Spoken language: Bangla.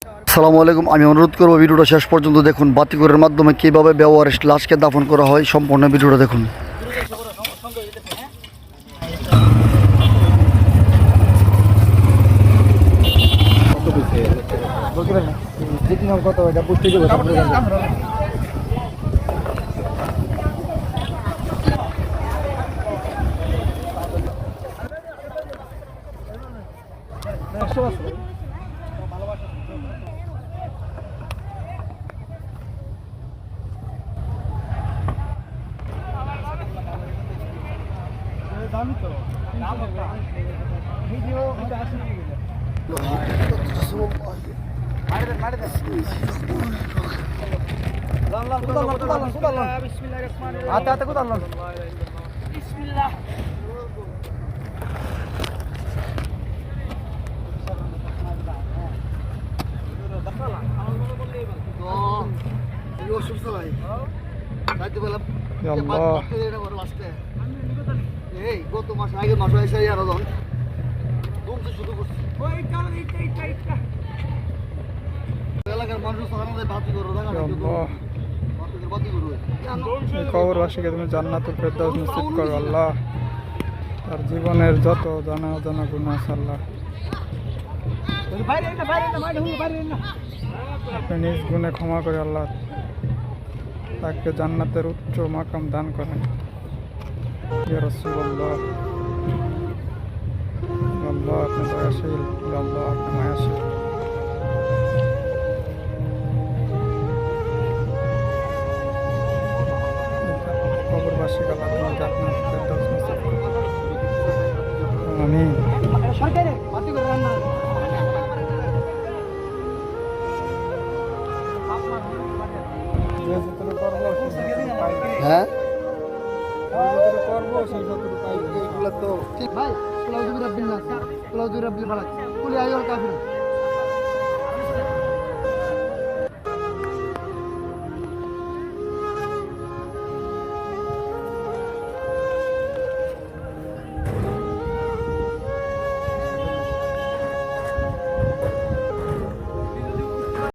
আসসালামু আলাইকুম। আমি অনুরোধ করবো ভিডিওটা শেষ পর্যন্ত দেখুন। বাতিঘরের মাধ্যমে কীভাবে ব্যবহারের লাশকে দাফন করা হয়, সম্পূর্ণ ভিডিওটা দেখুন। গত মাস আগে মাস এসে আরো শুরু করছে এলাকার মানুষ বাতি করো কবরবাসীকে তুমি জান্নাতুল ফেরদাউস নসিব করো আল্লাহ। তার জীবনের যত জানা অজানা গুনাহ আছে আল্লাহ আপনি নিজ গুণে ক্ষমা করে আল্লাহ তাকে জান্নাতের উচ্চ মাকাম দান করেন। ইয়া রাসূলুল্লাহ, আল্লাহ আপনি দয়াশীল, আল্লাহ আপনি মায়াশীল। কবরবাসী আল্লাহ তোমার জান্নাতুল ফেরদাউস নসিব করুন। আমিন। হ্যাঁ এইগুলো তো ভাই কুলাউযু বিরাব্বিল নাস কুলাউযু বিরাব্বিল ফালাক কুল ইয়া আইয়ুহাল কাফিরুন